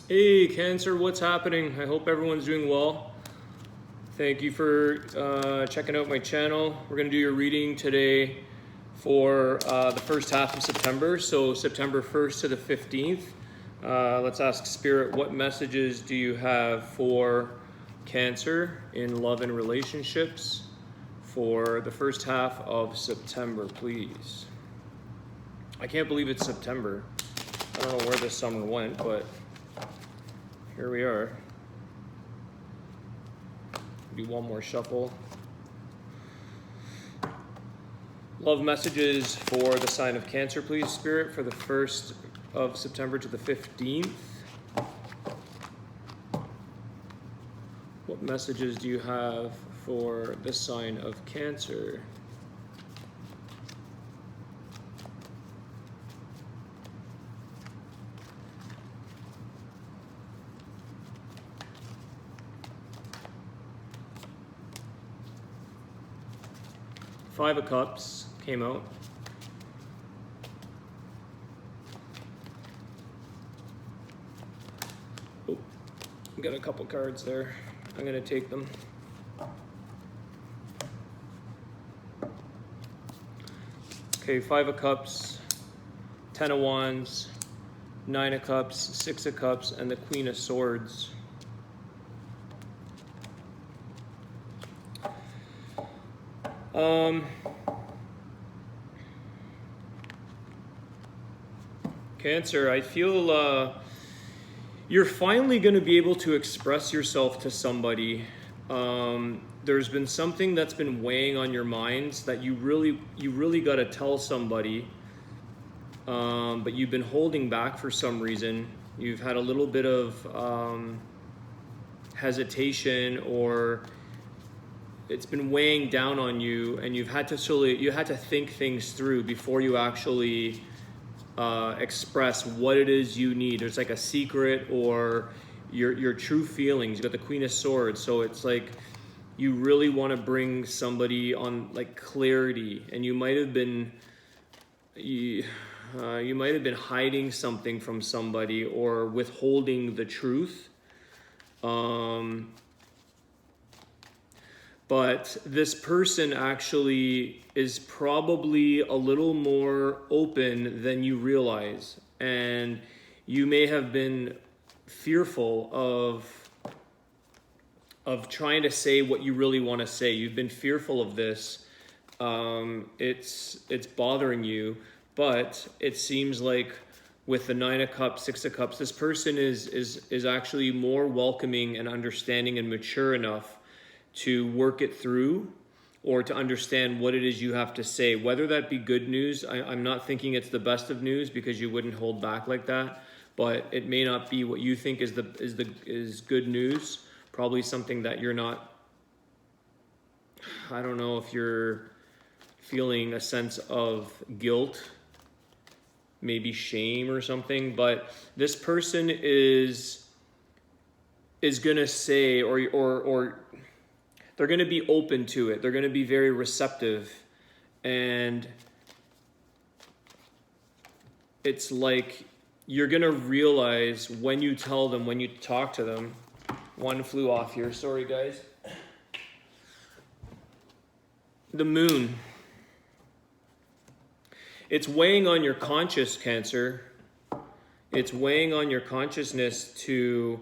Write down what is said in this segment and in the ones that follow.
Hey Cancer, what's happening? I hope everyone's doing well. Thank you for checking out my channel. We're going to do your reading today for the first half of September, so September 1st to the 15th. Let's ask Spirit, what messages do you have for Cancer in love and relationships for the first half of September, please? I can't believe it's September. I don't know where this summer went, but here we are. Do one more shuffle. Love messages for the sign of Cancer, please, Spirit, for the 1st of September to the 15th. What messages do you have for the sign of Cancer? Five of Cups came out. Oh, got a couple cards there. I'm gonna take them. Okay, Five of Cups, Ten of Wands, Nine of Cups, Six of Cups, and the Queen of Swords. Cancer, I feel you're finally going to be able to express yourself to somebody. There's been something that's been weighing on your minds that you really got to tell somebody, but you've been holding back for some reason. You've had a little bit of hesitation, or it's been weighing down on you, and you had to think things through before you actually express what it is you need. There's like a secret or your true feelings. You got the Queen of Swords, so it's like you really want to bring somebody on like clarity, and you might have been hiding something from somebody or withholding the truth. But this person actually is probably a little more open than you realize. And you may have been fearful of trying to say what you really want to say. You've been fearful of this. It's bothering you, but it seems like with the Nine of Cups, Six of Cups, this person is actually more welcoming and understanding and mature enough to work it through, or to understand what it is you have to say, whether that be good news. I'm not thinking it's the best of news, because you wouldn't hold back like that, but it may not be what you think is good news. Probably something that you're not, I don't know if you're feeling a sense of guilt, maybe shame or something, but this person is gonna say, or they're going to be open to it. They're going to be very receptive. And it's like you're going to realize when you tell them, when you talk to them. One flew off here. Sorry, guys. The Moon. It's weighing on your conscious, Cancer. It's weighing on your consciousness to...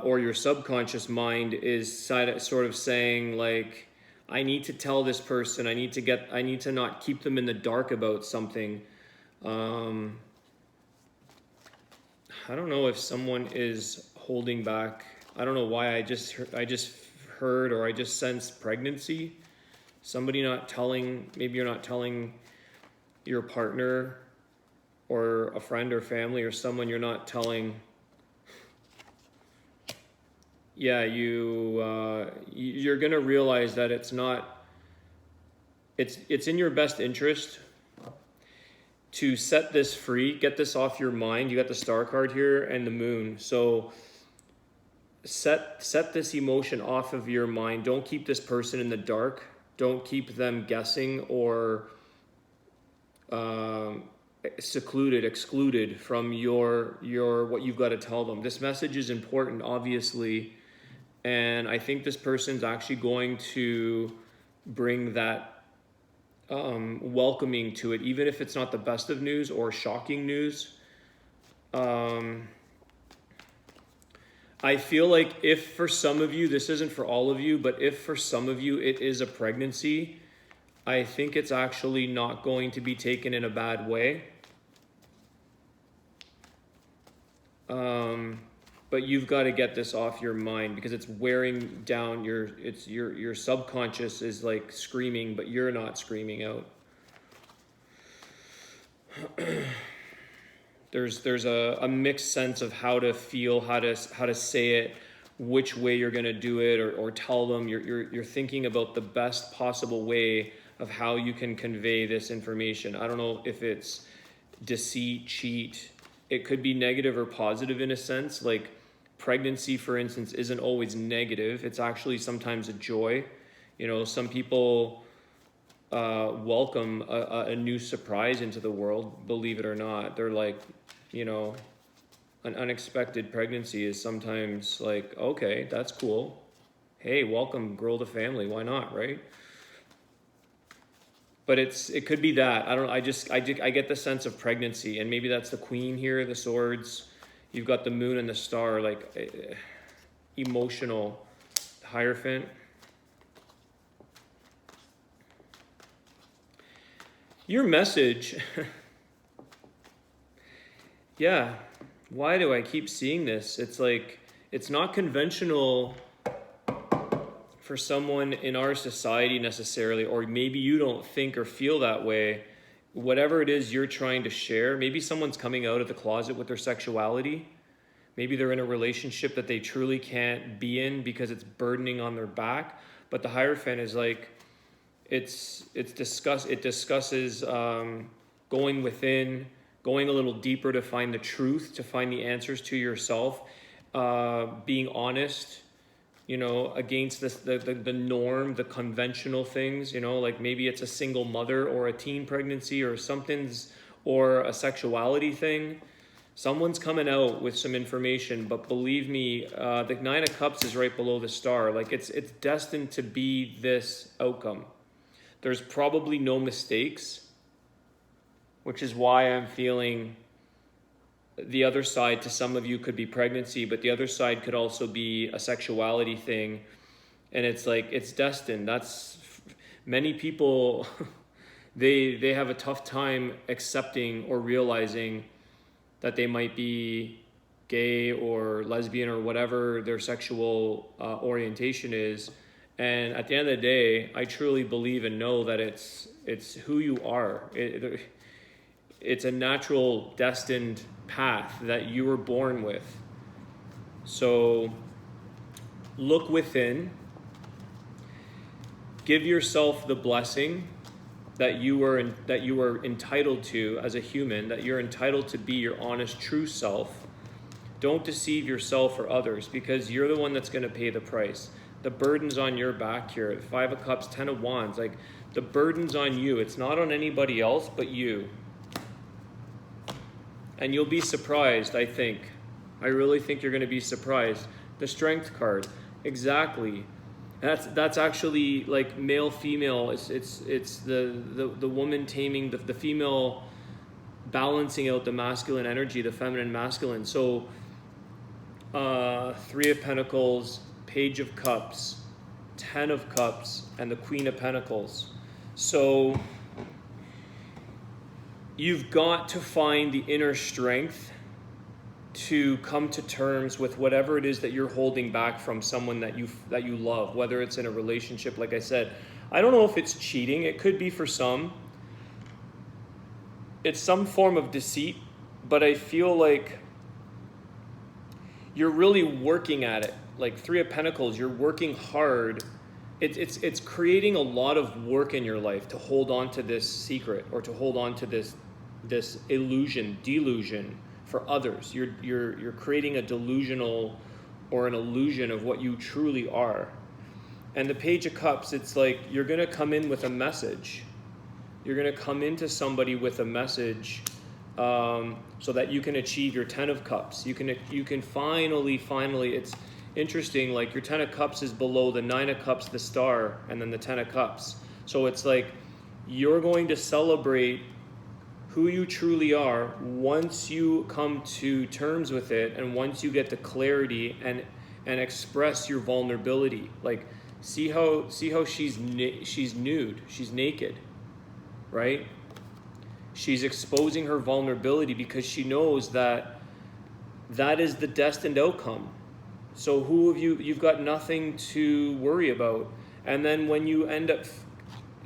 or your subconscious mind is sort of saying like, I need to tell this person, I need to not keep them in the dark about something. I don't know if someone is holding back. I don't know why I just heard or I just sensed pregnancy. Somebody not telling, maybe you're not telling your partner or a friend or family or someone, you're not telling. Yeah, you're gonna realize that it's in your best interest to set this free, get this off your mind. You got the Star card here and the Moon. So set this emotion off of your mind. Don't keep this person in the dark. Don't keep them guessing or excluded from your what you've got to tell them. This message is important, obviously, and I think this person's actually going to bring that welcoming to it, even if it's not the best of news or shocking news. I feel like if for some of you, this isn't for all of you, but if for some of you it is a pregnancy, I think it's actually not going to be taken in a bad way. But you've got to get this off your mind because it's wearing down your subconscious is like screaming, but you're not screaming out. There's a mixed sense of how to feel, how to say it, which way you're going to do it, or tell them. You're thinking about the best possible way of how you can convey this information. I don't know if it's deceit, cheat. It could be negative or positive in a sense. Like pregnancy, for instance, isn't always negative. It's actually sometimes a joy. You know, some people welcome a new surprise into the world, believe it or not. They're like, you know, an unexpected pregnancy is sometimes like, okay, that's cool. Hey, welcome, grow the family. Why not, right? But it could be that. I get the sense of pregnancy, and maybe that's the Queen here, the swords. You've got the moon and the star, like emotional Hierophant. Your message, yeah, why do I keep seeing this? It's like, it's not conventional for someone in our society necessarily, or maybe you don't think or feel that way. Whatever it is you're trying to share, maybe someone's coming out of the closet with their sexuality. Maybe they're in a relationship that they truly can't be in because it's burdening on their back. But the Hierophant is like, it discusses going within, going a little deeper to find the truth, to find the answers to yourself, being honest, you know, against the norm, the conventional things, you know, like maybe it's a single mother or a teen pregnancy or something's, or a sexuality thing. Someone's coming out with some information, but believe me, the Nine of Cups is right below the star. Like it's destined to be this outcome. There's probably no mistakes, which is why I'm feeling the other side to some of you could be pregnancy, but the other side could also be a sexuality thing. And it's like, it's destined. That's many people, they have a tough time accepting or realizing that they might be gay or lesbian or whatever their sexual orientation is. And at the end of the day, I truly believe and know that it's who you are. It's a natural, destined path that you were born with. So look within. Give yourself the blessing that you were entitled to as a human, that you're entitled to be your honest, true self. Don't deceive yourself or others, because you're the one that's going to pay the price. The burden's on your back here. 5 of Cups, 10 of Wands. Like, the burden's on you. It's not on anybody else but you. And you'll be surprised, I think. I really think you're going to be surprised. The Strength card. Exactly. That's actually like male, female. It's the woman taming the female, balancing out the masculine energy, the feminine masculine. So 3 of Pentacles, Page of Cups, 10 of Cups, and the Queen of Pentacles. So you've got to find the inner strength to come to terms with whatever it is that you're holding back from someone that you love, whether it's in a relationship. Like I said, I don't know if it's cheating. It could be for some. It's some form of deceit, but I feel like you're really working at it. Like 3 of Pentacles, you're working hard. It's creating a lot of work in your life to hold on to this secret, or to hold on to this delusion for others. You're creating a delusional or an illusion of what you truly are. And the Page of Cups, it's like you're going to come in with a message. You're going to come into somebody with a message so that you can achieve your 10 of cups. You can finally, it's interesting, like your 10 of cups is below the 9 of cups, the star, and then the 10 of cups. So it's like you're going to celebrate who you truly are once you come to terms with it, and once you get the clarity and express your vulnerability. Like see how she's nude, she's naked, right? She's exposing her vulnerability because she knows that is the destined outcome. So you've got nothing to worry about. And then when you end up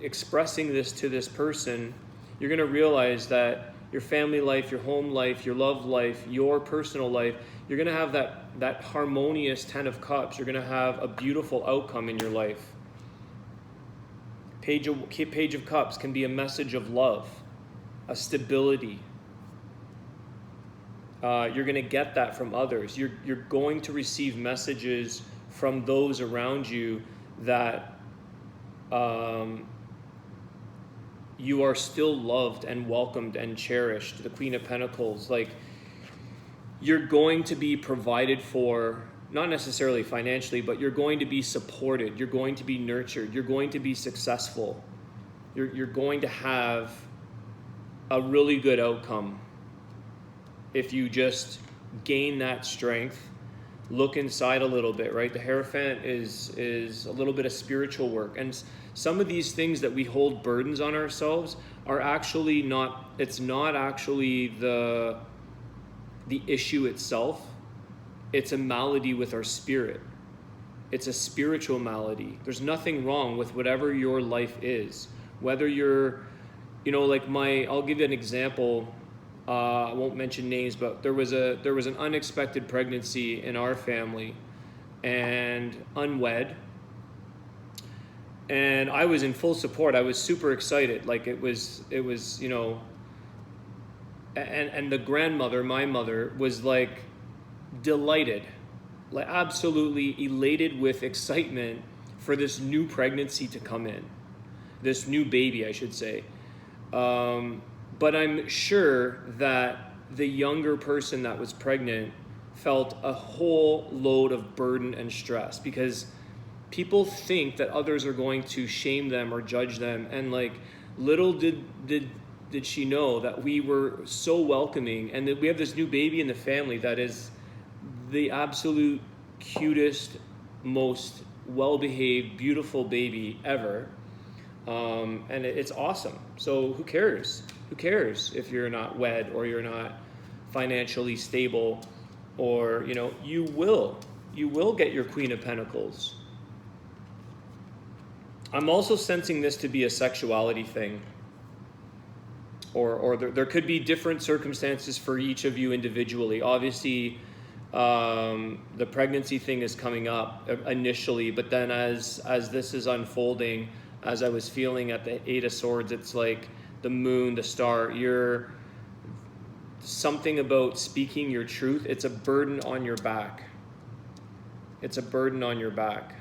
expressing this to this person, you're going to realize that your family life, your home life, your love life, your personal life, you're going to have that harmonious 10 of cups. You're going to have a beautiful outcome in your life. Page of Cups can be a message of love, a stability. You're going to get that from others. You're going to receive messages from those around you that you are still loved and welcomed and cherished. The Queen of Pentacles, like you're going to be provided for, not necessarily financially, but you're going to be supported. You're going to be nurtured. You're going to be successful. You're going to have a really good outcome if you just gain that strength. Look inside a little bit, right? The Hierophant is a little bit of spiritual work. And some of these things that we hold burdens on ourselves are actually not, it's not actually the issue itself. It's a malady with our spirit. It's a spiritual malady. There's nothing wrong with whatever your life is. Whether you're, like I'll give you an example. I won't mention names, but there was an unexpected pregnancy in our family, and unwed. And I was in full support. I was super excited. Like it was, and the grandmother, my mother, was like delighted, like absolutely elated with excitement for this new pregnancy to come in, this new baby, I should say. But I'm sure that the younger person that was pregnant felt a whole load of burden and stress, because people think that others are going to shame them or judge them. And like little did she know that we were so welcoming, and that we have this new baby in the family that is the absolute cutest, most well-behaved, beautiful baby ever. And it's awesome. So who cares? Who cares if you're not wed, or you're not financially stable, or, you will get your Queen of Pentacles. I'm also sensing this to be a sexuality thing, or there could be different circumstances for each of you individually. Obviously, the pregnancy thing is coming up initially, but then as this is unfolding, as I was feeling at the Eight of Swords, it's like the moon, the star, you're something about speaking your truth. It's a burden on your back. It's a burden on your back.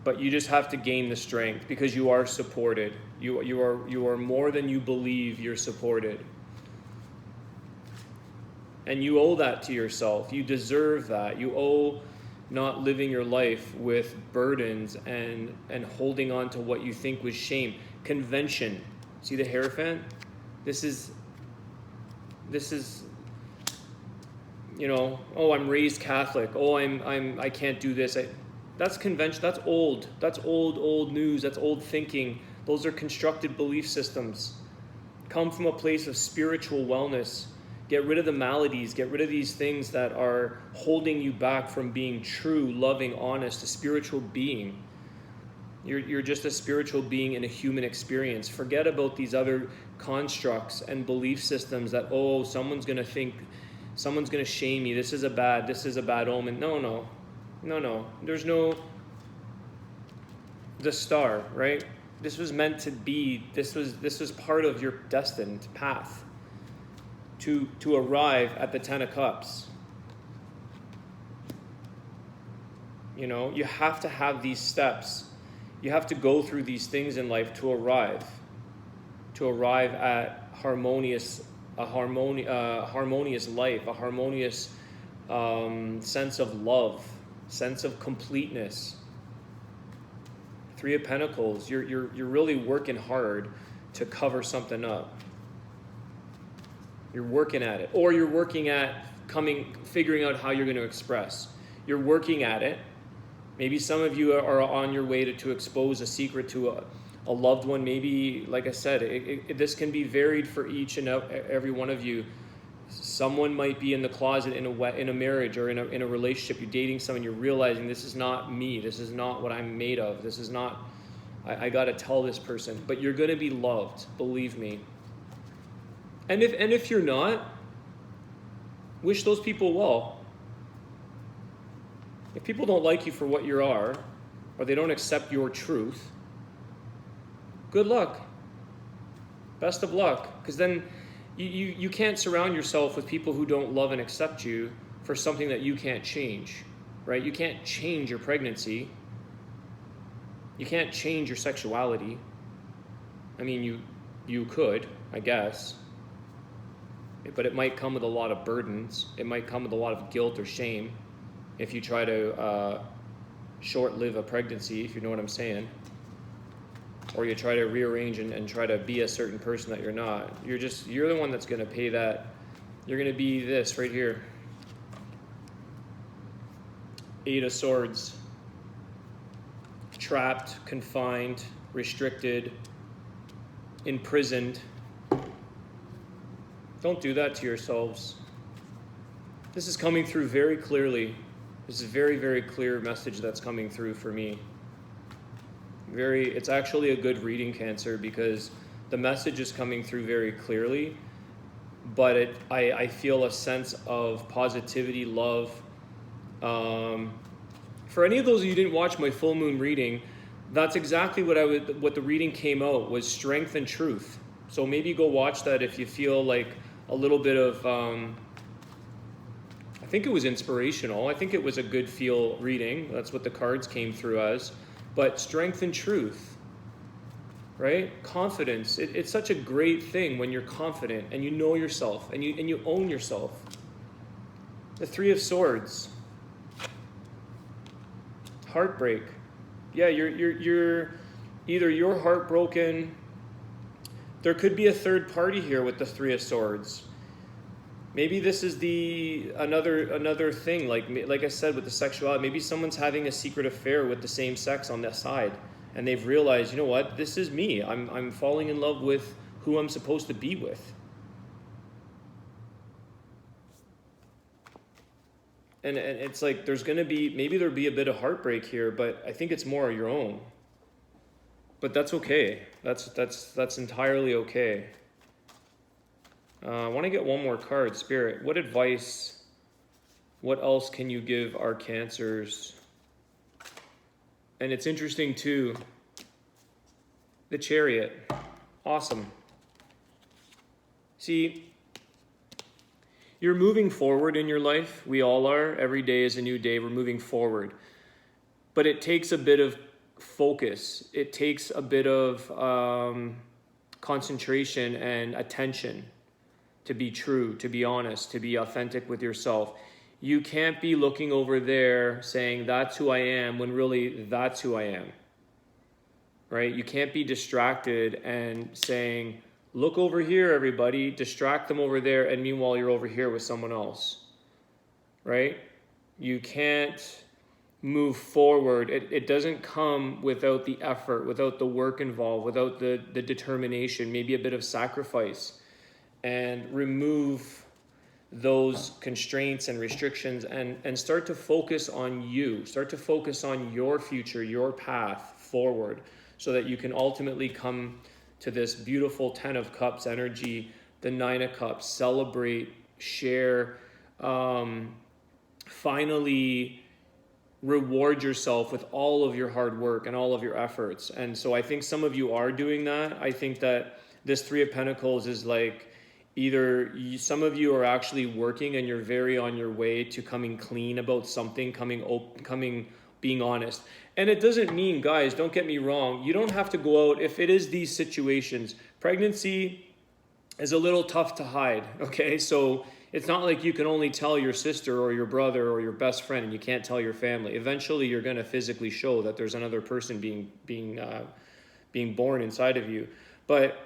But you just have to gain the strength, because you are supported. You are more than you believe you're supported. And you owe that to yourself. You deserve that. You owe not living your life with burdens and holding on to what you think was shame. Convention. See the Hierophant? This is I'm raised Catholic. I can't do this. That's convention. That's old. That's old news. That's old thinking. Those are constructed belief systems. Come from a place of spiritual wellness. Get rid of the maladies. Get rid of these things that are holding you back from being true, loving, honest, a spiritual being. You're just a spiritual being in a human experience. Forget about these other constructs and belief systems that, someone's going to think, someone's going to shame me. This is a bad omen. No. There's no, the star, right? This was meant to be, this was part of your destined path to arrive at the 10 of Cups. You have to have these steps. You have to go through these things in life to arrive. to arrive at harmonious life, a harmonious sense of love, sense of completeness. Three of Pentacles, you're really working hard to cover something up. You're working at it, or you're working at figuring out how you're going to express. You're working at it. Maybe some of you are on your way to expose a secret to a loved one. Maybe, like I said, this can be varied for each and every one of you. Someone might be in the closet in a marriage or in a relationship. You're dating someone, you're realizing this is not me. This is not what I'm made of. This is not, I got to tell this person. But you're going to be loved, believe me. And if you're not, wish those people well. If people don't like you for what you are, or they don't accept your truth, good luck. Best of luck. Because then you can't surround yourself with people who don't love and accept you for something that you can't change, right? You can't change your pregnancy. You can't change your sexuality. I mean, you could, I guess. But it might come with a lot of burdens. It might come with a lot of guilt or shame if you try to short-live a pregnancy, if you know what I'm saying. Or you try to rearrange and try to be a certain person that you're not. You're the one that's going to pay that. You're going to be this right here. 8 of Swords. Trapped, confined, restricted, imprisoned. Don't do that to yourselves. This is coming through very clearly. This is a very, very clear message that's coming through for me. It's actually a good reading, Cancer, because the message is coming through very clearly, but I feel a sense of positivity, love. For any of those of you who didn't watch my full moon reading, that's exactly what the reading came out was strength and truth. So maybe go watch that if you feel like a little bit of, I think it was inspirational. I think it was a good feel reading. That's what the cards came through as. But strength and truth, right? Confidence. It's such a great thing when you're confident and you know yourself and you own yourself. The 3 of Swords. Heartbreak. Yeah, you're either you're heartbroken. There could be a third party here with the 3 of Swords. Maybe this is another thing, like I said with the sexuality. Maybe someone's having a secret affair with the same sex on that side, and they've realized, you know what, this is me. I'm falling in love with who I'm supposed to be with. And it's like maybe there'll be a bit of heartbreak here, but I think it's more your own. But that's okay. That's entirely okay. I want to get one more card, Spirit. What advice, what else can you give our Cancers? And it's interesting too, the Chariot. Awesome. See, you're moving forward in your life. We all are. Every day is a new day. We're moving forward. But it takes a bit of focus. It takes a bit of concentration and attention to be true, to be honest, to be authentic with yourself. You can't be looking over there saying, that's who I am, when really that's who I am, right? You can't be distracted and saying, look over here, everybody, distract them over there, and meanwhile you're over here with someone else, right? You can't move forward. It doesn't come without the effort, without the work involved, without the determination, maybe a bit of sacrifice. And remove those constraints and restrictions and start to focus on you. Start to focus on your future, your path forward, so that you can ultimately come to this beautiful 10 of Cups energy, the 9 of Cups, celebrate, share, finally reward yourself with all of your hard work and all of your efforts. And so I think some of you are doing that. I think that this 3 of Pentacles is like, some of you are actually working and you're very on your way to coming clean about something, being honest. And it doesn't mean, guys, don't get me wrong, you don't have to go out, if it is these situations, pregnancy is a little tough to hide, okay? So it's not like you can only tell your sister or your brother or your best friend and you can't tell your family. Eventually, you're going to physically show that there's another person being born inside of you. But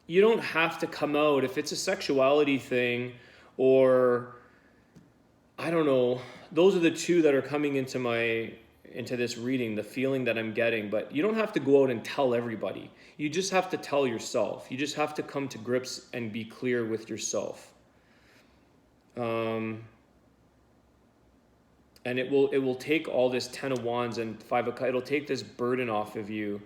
you don't have to come out if it's a sexuality thing, or I don't know. Those are the two that are coming into this reading, the feeling that I'm getting. But you don't have to go out and tell everybody. You just have to tell yourself. You just have to come to grips and be clear with yourself. And it will take all this 10 of Wands and 5 of Cups. It'll take this burden off of you.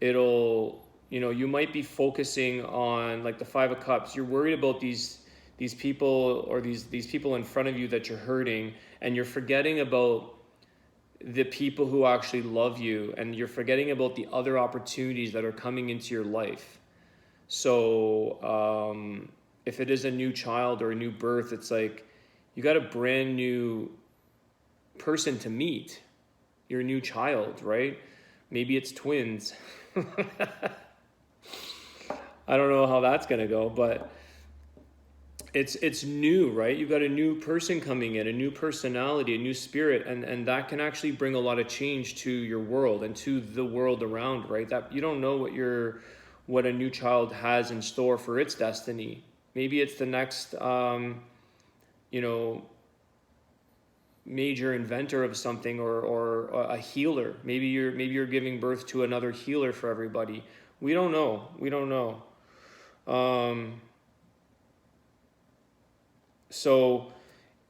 You might be focusing on like the 5 of Cups. You're worried about these people, or these people in front of you that you're hurting, and you're forgetting about the people who actually love you, and you're forgetting about the other opportunities that are coming into your life. So if it is a new child or a new birth, it's like you got a brand new person to meet, your new child, right? Maybe it's twins. I don't know how that's gonna go, but it's new, right? You've got a new person coming in, a new personality, a new spirit, and that can actually bring a lot of change to your world and to the world around, right? That you don't know what a new child has in store for its destiny. Maybe it's the next major inventor of something, or a healer. Maybe you're giving birth to another healer for everybody. We don't know. So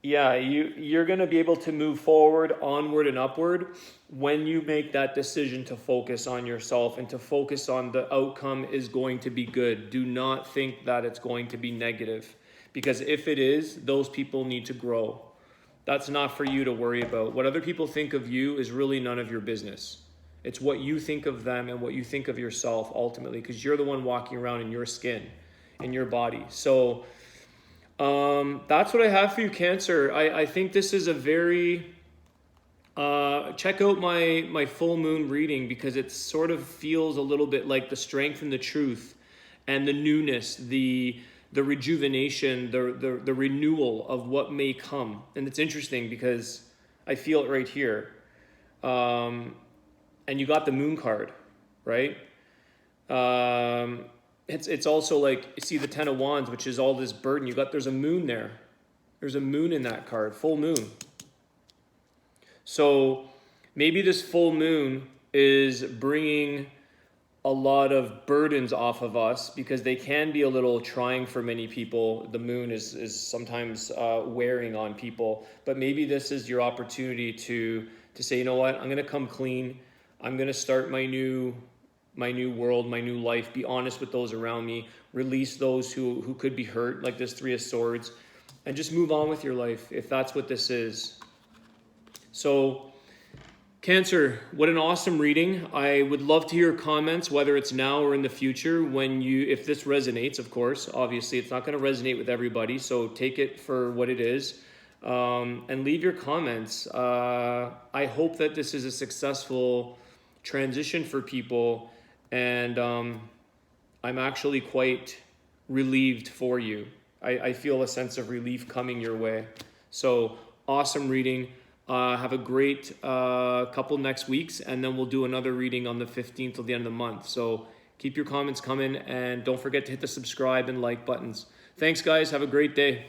yeah, you're going to be able to move forward, onward and upward, when you make that decision to focus on yourself and to focus on the outcome is going to be good. Do not think that it's going to be negative, because if it is, those people need to grow. That's not for you to worry about. What other people think of you is really none of your business. It's what you think of them and what you think of yourself ultimately, because you're the one walking around in your skin, in your body. So that's what I have for you, Cancer. I think this is a very check out my full moon reading, because it sort of feels a little bit like the strength and the truth and the newness, the rejuvenation, the renewal of what may come. And it's interesting because I feel it right here. And you got the moon card, right? It's also like, see the 10 of Wands, which is all this burden. There's a moon there. There's a moon in that card, full moon. So maybe this full moon is bringing a lot of burdens off of us, because they can be a little trying for many people. The moon is sometimes wearing on people, but maybe this is your opportunity to say, you know what, I'm going to come clean. I'm going to start my new world, my new life, be honest with those around me, release those who could be hurt, like this 3 of Swords, and just move on with your life, if that's what this is. So Cancer, what an awesome reading. I would love to hear your comments, whether it's now or in the future, if this resonates, of course. Obviously, it's not going to resonate with everybody, so take it for what it is, and leave your comments. I hope that this is a successful transition for people, and I'm actually quite relieved for you. I feel a sense of relief coming your way. So awesome reading. Have a great couple next weeks, and then we'll do another reading on the 15th till the end of the month. So keep your comments coming, and don't forget to hit the subscribe and like buttons. Thanks, guys. Have a great day.